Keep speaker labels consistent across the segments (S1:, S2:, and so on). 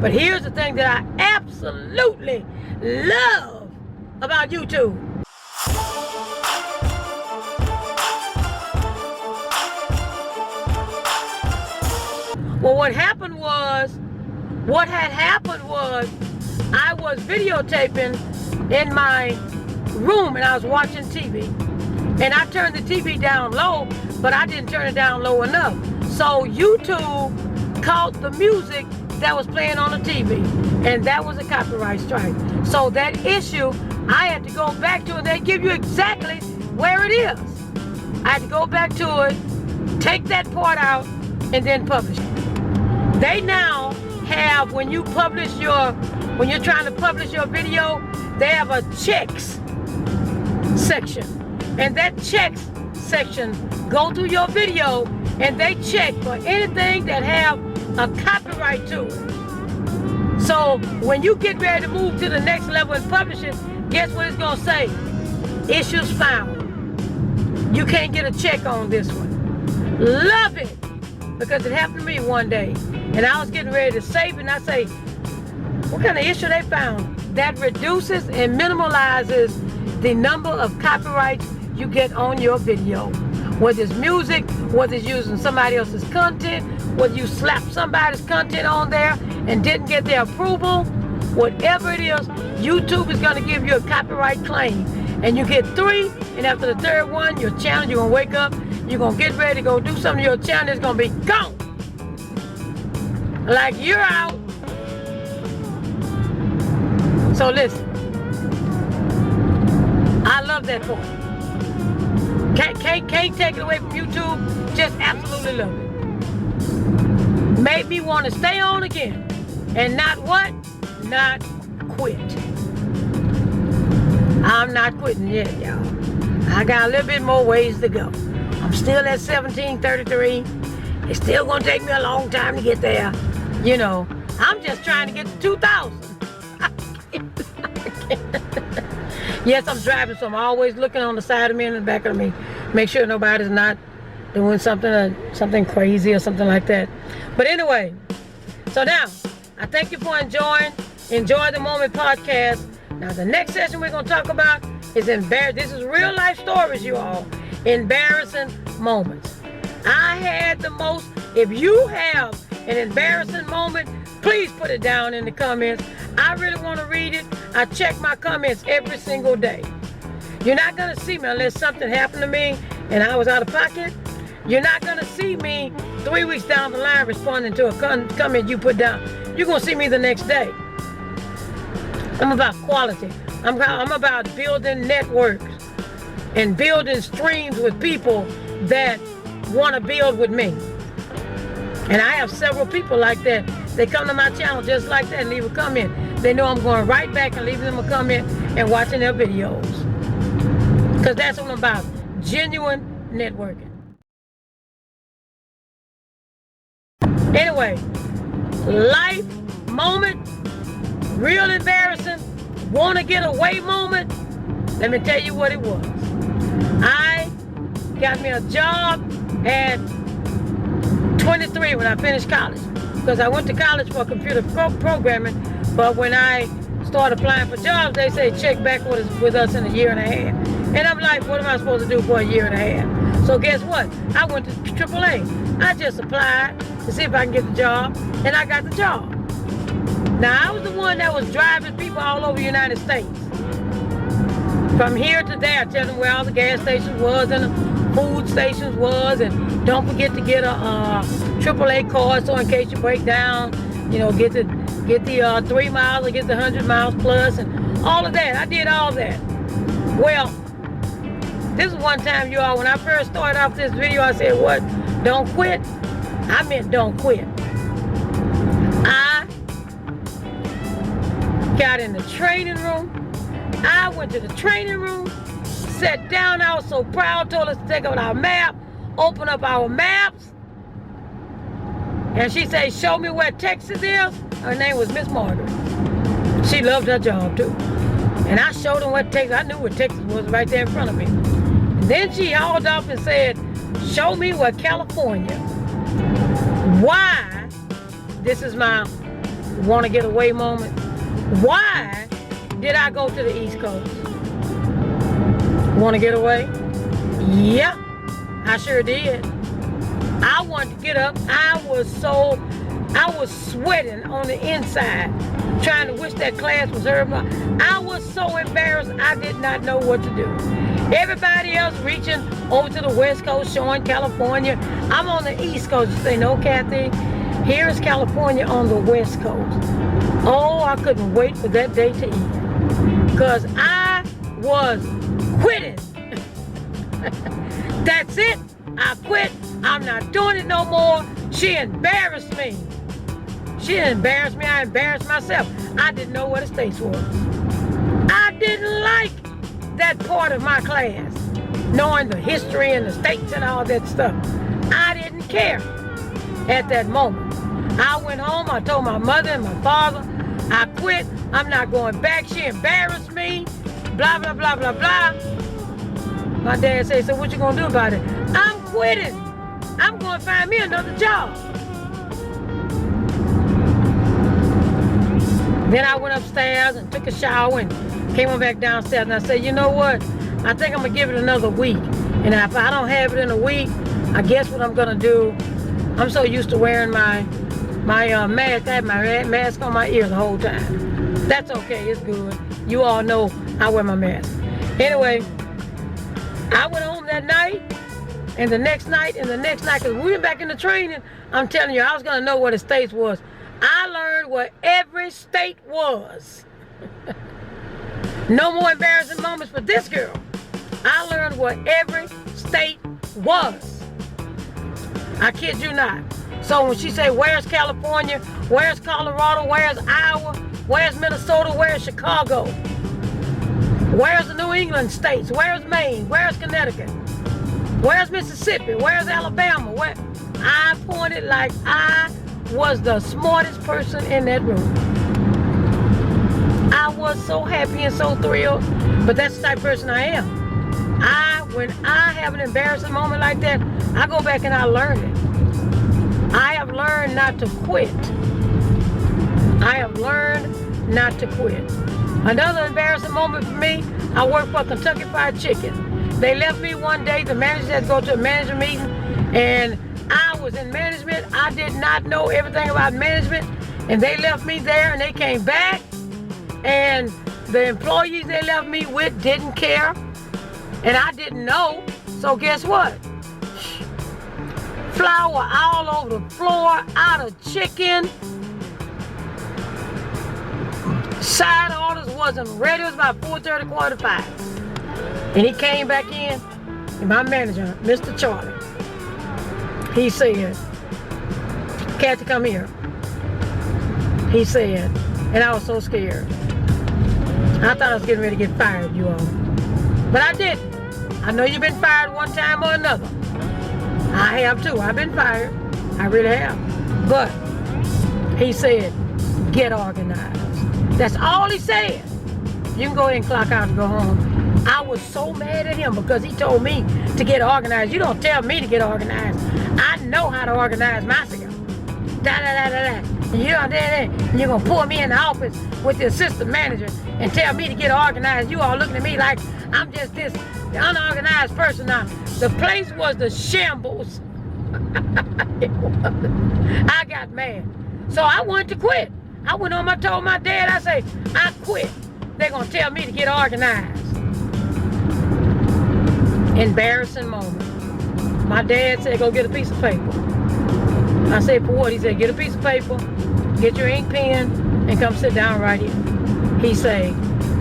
S1: But here's the thing that I absolutely love about YouTube. Well, what had happened was, I was videotaping in my room and I was watching TV. And I turned the TV down low, but I didn't turn it down low enough. So YouTube caught the music that was playing on the TV, and that was a copyright strike. So that issue, I had to go back to it. They give you exactly where it is. I had to go back to it, take that part out, and then publish it. They now have, when you're trying to publish your video, they have a checks section. And that checks section go through your video and they check for anything that have a copyright to it. So when you get ready to move to the next level in publishing, guess what it's gonna say? Issues found. You can't get a check on this one. Love it, because it happened to me one day. And I was getting ready to save it, and I say, what kind of issue they found? That reduces and minimalizes the number of copyrights you get on your video. Whether it's music, whether it's using somebody else's content, whether you slap somebody's content on there and didn't get their approval, whatever it is, YouTube is gonna give you a copyright claim. And you get 3, and after the 3rd one, your channel, you're gonna wake up, you're gonna get ready to go do something to your channel, it's gonna be gone. Like you're out. So listen, I love that part. Can't take it away from YouTube. Just absolutely love it. Made me want to stay on again, and not what? Not quit. I'm not quitting yet, y'all. I got a little bit more ways to go. I'm still at 1733. It's still gonna take me a long time to get there. You know, I'm just trying to get to 2,000. Yes, I'm driving, so I'm always looking on the side of me and the back of me. Make sure nobody's not doing something crazy or something like that. But anyway, so now, I thank you for enjoying Enjoy the Moment podcast. Now, the next session we're going to talk about is this is real life stories, you all. Embarrassing moments. I had the most. If you have an embarrassing moment, please put it down in the comments. I really want to read it. I check my comments every single day. You're not going to see me unless something happened to me and I was out of pocket. You're not going to see me 3 weeks down the line responding to a comment you put down. You're going to see me the next day. I'm about quality. I'm about building networks and building streams with people that want to build with me. And I have several people like that. They come to my channel just like that and leave a comment. They know I'm going right back and leaving them a comment and watching their videos. Because that's what I'm about. Genuine networking. Anyway, life moment, real embarrassing, want to get away moment. Let me tell you what it was. I got me a job at 23 when I finished college, because I went to college for computer programming, but when I started applying for jobs, they say check back with us in a year and a half. And I'm like, what am I supposed to do for a year and a half? So guess what? I went to AAA. I just applied to see if I can get the job, and I got the job. Now, I was the one that was driving people all over the United States. From here to there, telling them where all the gas stations was and the food stations was, and don't forget to get a AAA card so in case you break down, you know, get the 3 miles or get the 100 miles plus and all of that. I did all that. Well, this is one time, you all, when I first started off this video, I said, what? Don't quit? I meant don't quit. I got in the training room. I went to the training room, sat down. I was so proud, told us to take out our map, open up our maps. And she said, show me where Texas is. Her name was Miss Margaret. She loved her job too. And I showed them what Texas, I knew where Texas was right there in front of me. And then she hauled off and said, show me where California. Why? This is my want to get away moment. Why did I go to the East Coast? Want to get away? Yeah, I sure did. I wanted to get up. I was sweating on the inside, trying to wish that class was over. I was so embarrassed, I did not know what to do. Everybody else reaching over to the West Coast, showing California. I'm on the East Coast. You say, no, Kathy, here's California on the West Coast. Oh, I couldn't wait for that day to end, because I was quitting. That's it. I quit. I'm not doing it no more. She embarrassed me. She didn't embarrass me. I embarrassed myself. I didn't know what a States was. I didn't like that part of my class, knowing the history and the states and all that stuff. I didn't care at that moment. I went home. I told my mother and my father, I quit. I'm not going back. She embarrassed me. Blah, blah, blah, blah, blah. My dad said, so what you gonna do about it? I'm quitting. I'm gonna find me another job. Then I went upstairs and took a shower and came on back downstairs, and I said, you know what? I think I'm gonna give it another week. And if I don't have it in a week, I guess what I'm gonna do, I'm so used to wearing my mask. I had my mask on my ear the whole time. That's okay, it's good. You all know I wear my mask. Anyway, I went home that night, and the next night, and the next night, because we went back into training. I'm telling you, I was gonna know what a state was. I learned what every state was. No more embarrassing moments for this girl. I learned what every state was. I kid you not. So when she say, where's California? Where's Colorado? Where's Iowa? Where's Minnesota? Where's Chicago? Where's the New England states? Where's Maine? Where's Connecticut? Where's Mississippi? Where's Alabama? Where? I pointed like I was the smartest person in that room. I was so happy and so thrilled, but that's the type of person I am. When I have an embarrassing moment like that, I go back and I learn it. I have learned not to quit. I have learned not to quit. Another embarrassing moment for me, I worked for Kentucky Fried Chicken. They left me one day, the manager had to go to a manager meeting, and I was in management. I did not know everything about management, and they left me there, and they came back, and the employees they left me with didn't care, and I didn't know. So guess what? Flour all over the floor, out of chicken. Side orders wasn't ready. It was about 4:30, 4:45. And he came back in, and my manager, Mr. Charlie, he said, Kathy, come here. He said, and I was so scared. I thought I was getting ready to get fired, you all. But I didn't. I know you've been fired one time or another. I have too. I've been fired. I really have. But he said, get organized. That's all he said. You can go ahead and clock out and go home. I was so mad at him because he told me to get organized. You don't tell me to get organized. I know how to organize myself. And you're going to pull me in the office with the assistant manager and tell me to get organized. You all looking at me like I'm just this unorganized person now. The place was the shambles. I got mad. So I wanted to quit. I went home, I told my dad, I say, I quit. They're going to tell me to get organized. Embarrassing moment. My dad said, go get a piece of paper. I said, for what? He said, get a piece of paper, get your ink pen, and come sit down right here. He said,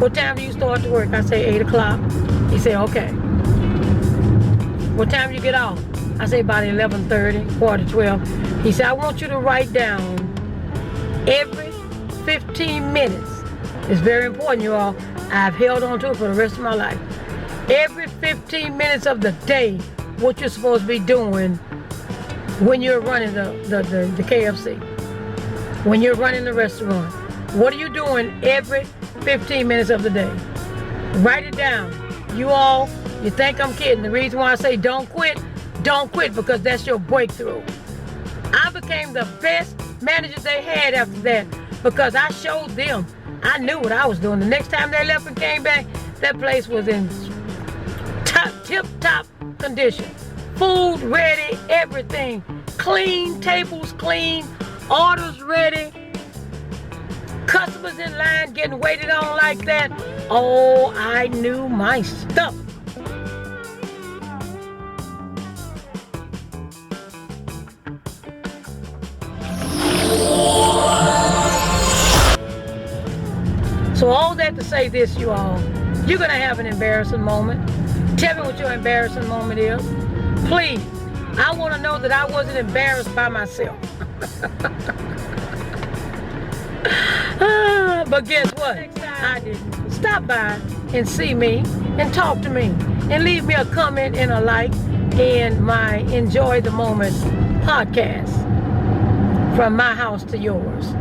S1: what time do you start to work? I say, 8 o'clock. He said, okay. What time do you get off? I say, about 11:30, quarter to 12. He said, I want you to write down every 15 minutes. It's very important, you all. I've held on to it for the rest of my life. Every 15 minutes of the day, what you're supposed to be doing when you're running the KFC, when you're running the restaurant. What are you doing every 15 minutes of the day? Write it down. You all, you think I'm kidding. The reason why I say don't quit, because that's your breakthrough. I became the best manager they had after that because I showed them. I knew what I was doing. The next time they left and came back, that place was in tip-top condition. Food ready, everything. Clean, tables clean, orders ready. Customers in line getting waited on like that. Oh, I knew my stuff. So all that to say this, you all, you're gonna have an embarrassing moment. Tell me what your embarrassing moment is. Please, I wanna know that I wasn't embarrassed by myself. But guess what? I didn't. Stop by and see me and talk to me and leave me a comment and a like in my Enjoy the Moment podcast from my house to yours.